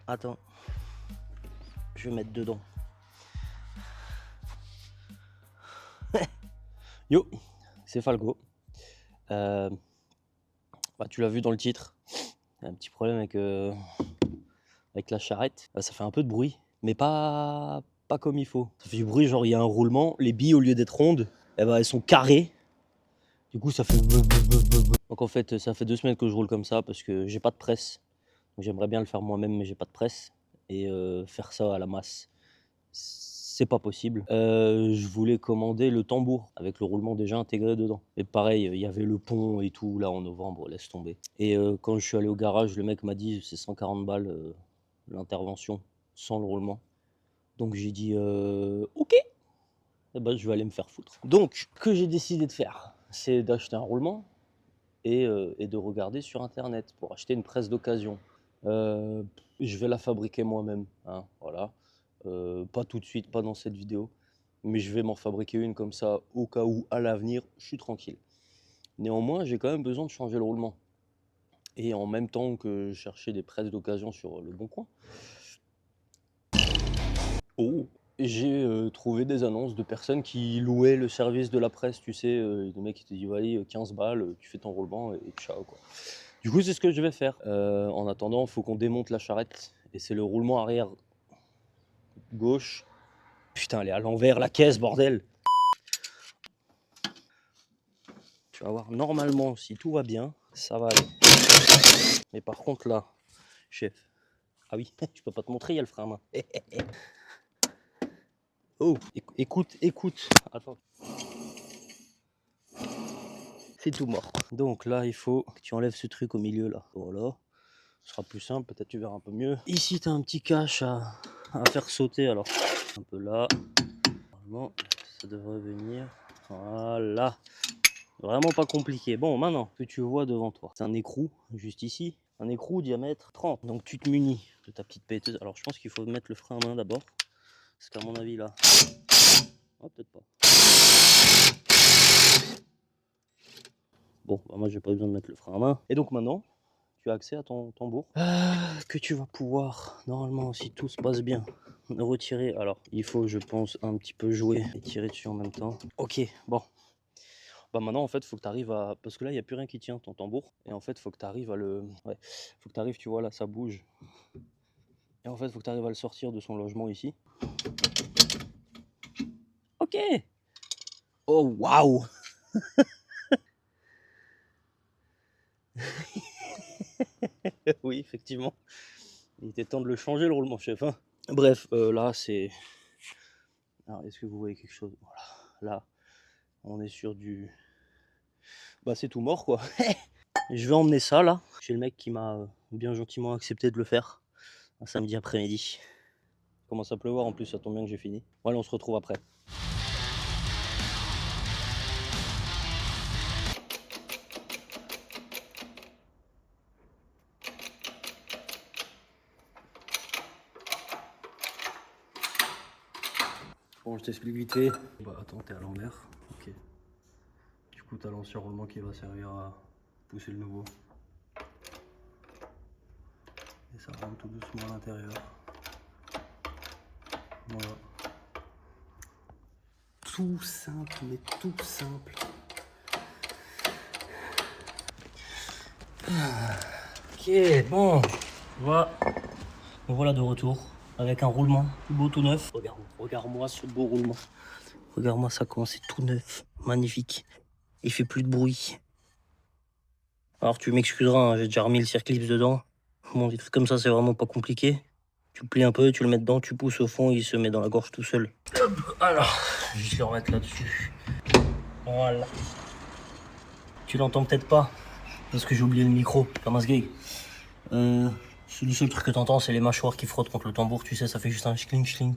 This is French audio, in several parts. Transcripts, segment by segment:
Attends, je vais mettre dedans. Yo, c'est Falco. Bah, tu l'as vu dans le titre, il y a un petit problème avec la charrette. Ça fait un peu de bruit, mais pas comme il faut. Ça fait du bruit, genre il y a un roulement, les billes au lieu d'être rondes, eh ben, elles sont carrées. Du coup ça fait... Donc en fait ça fait 2 semaines que je roule comme ça parce que j'ai pas de presse. Donc j'aimerais bien le faire moi-même mais j'ai pas de presse. Et faire ça à la masse, c'est pas possible. Je voulais commander le tambour avec le roulement déjà intégré dedans. Et pareil, il y avait le pont et tout là en novembre, laisse tomber. Et quand je suis allé au garage, le mec m'a dit c'est 140 balles l'intervention sans le roulement. Donc j'ai dit ok, eh ben, je vais aller me faire foutre. Donc ce que j'ai décidé de faire, c'est d'acheter un roulement et de regarder sur internet pour acheter une presse d'occasion. Je vais la fabriquer moi-même, hein, voilà. Pas tout de suite, pas dans cette vidéo, mais je vais m'en fabriquer une comme ça au cas où à l'avenir je suis tranquille. Néanmoins, j'ai quand même besoin de changer le roulement. Et en même temps que je cherchais des presses d'occasion sur le bon coin, oh, j'ai trouvé des annonces de personnes qui louaient le service de la presse, tu sais, des mecs qui te disent allez 15 balles, tu fais ton roulement et ciao quoi. Du coup, c'est ce que je vais faire. En attendant, il faut qu'on démonte la charrette. Et c'est le roulement arrière gauche. Putain, elle est à l'envers, la caisse, bordel. Tu vas voir, normalement, si tout va bien, ça va aller. Mais par contre, là, chef. Ah oui, je peux pas te montrer, il y a le frein à main. Oh, écoute. Attends. C'est tout mort. Donc là, il faut que tu enlèves ce truc au milieu, là. Voilà. Ce sera plus simple, peut-être tu verras un peu mieux. Ici, tu as un petit cache à faire sauter, alors. Un peu là. Normalement, ça devrait venir. Voilà. Vraiment pas compliqué. Bon, maintenant que tu vois devant toi, c'est un écrou, juste ici. Un écrou diamètre 30. Donc tu te munis de ta petite péteuse. Alors je pense qu'il faut mettre le frein à main d'abord. Parce qu'à mon avis là... Oh, peut-être pas. Bon, bah moi j'ai pas besoin de mettre le frein à main. Et donc maintenant, tu as accès à ton tambour. Que tu vas pouvoir, normalement si tout se passe bien, retirer. Alors il faut, je pense, un petit peu jouer et tirer dessus en même temps. Ok, bon. Bah maintenant en fait faut que tu arrives à... Parce que là il n'y a plus rien qui tient ton tambour. Et en fait faut que tu arrives à le... Ouais, faut que tu arrives, tu vois là ça bouge. Et en fait faut que tu arrives à le sortir de son logement ici. Ok. Oh waouh. Oui effectivement. Il était temps de le changer le roulement chef. Hein. Bref, là c'est... Alors est-ce que vous voyez quelque chose? Voilà. Là on est sur du... Bah c'est tout mort quoi. Je vais emmener ça là. J'ai le mec qui m'a bien gentiment accepté de le faire. Un samedi après-midi. Il commence à pleuvoir en plus, ça tombe bien que j'ai fini. Voilà, on se retrouve après. Bon, je t'explique vite fait. Bah attends, t'es à l'envers. Ok. Du coup, t'as l'ancien roulement qui va servir à pousser le nouveau. Et ça rentre tout doucement à l'intérieur. Voilà. Tout simple, mais tout simple. Ok, bon. Voilà. Voilà de retour. Avec un roulement tout beau, tout neuf. Regarde-moi ce beau roulement. Regarde-moi ça, comment c'est tout neuf. Magnifique. Il fait plus de bruit. Alors tu m'excuseras, hein, j'ai déjà remis le circlips dedans. Bon, des trucs comme ça, c'est vraiment pas compliqué. Tu le plies un peu, tu le mets dedans, tu pousses au fond, il se met dans la gorge tout seul. Hop, alors, je vais juste le remettre là-dessus. Voilà. Tu l'entends peut-être pas, parce que j'ai oublié le micro, comme un sgeg. Le seul truc que t'entends, c'est les mâchoires qui frottent contre le tambour, tu sais, ça fait juste un schling schling.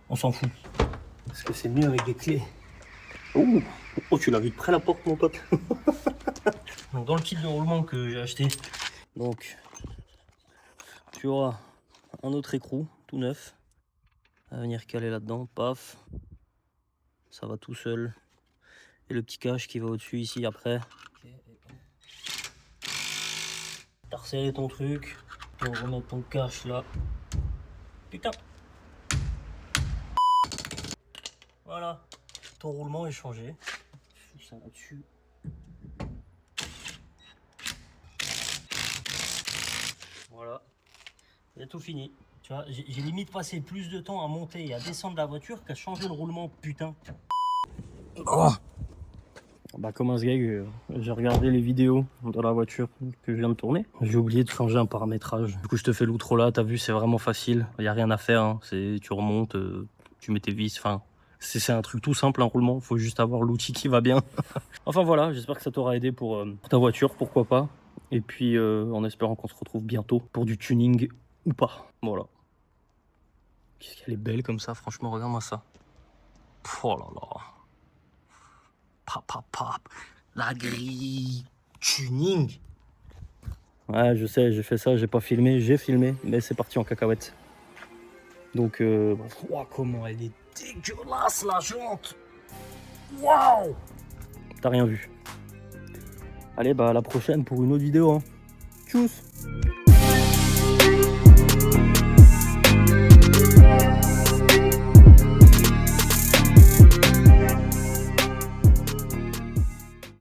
On s'en fout. Parce que c'est mieux avec des clés. Oh, oh, tu l'as vu de près la porte, mon pote. Donc, dans le kit de roulement que j'ai acheté, donc, tu auras un autre écrou, tout neuf, à venir caler là-dedans, paf, ça va tout seul. Et le petit cache qui va au-dessus ici après. T'as resserré ton truc, On va remettre ton cache là. Putain. Voilà. Ton roulement est changé. Je fous ça là-dessus. Voilà. Il tout fini. Tu vois, j'ai limite passé plus de temps à monter et à descendre la voiture qu'à changer le roulement, putain. Oh, bah comme un sgeg, j'ai regardé les vidéos dans la voiture que je viens de tourner. J'ai oublié de changer un paramétrage. Du coup, je te fais l'outro là, t'as vu, c'est vraiment facile. Il n'y a rien à faire, hein. Tu remontes, tu mets tes vis, enfin... C'est un truc tout simple, un roulement. Faut juste avoir l'outil qui va bien. Enfin voilà, j'espère que ça t'aura aidé pour ta voiture, pourquoi pas. Et puis en espérant qu'on se retrouve bientôt pour du tuning ou pas. Voilà. Qu'est-ce qu'elle est belle comme ça, franchement, regarde-moi ça. Oh là là. Pap. La grille. Tuning. Ouais, je sais, j'ai fait ça, j'ai pas filmé, j'ai filmé, mais c'est parti en cacahuète. Donc, wow, comment elle est dégueulasse la jante. Waouh. T'as rien vu. Allez, bah à la prochaine pour une autre vidéo. Hein. Tchuss.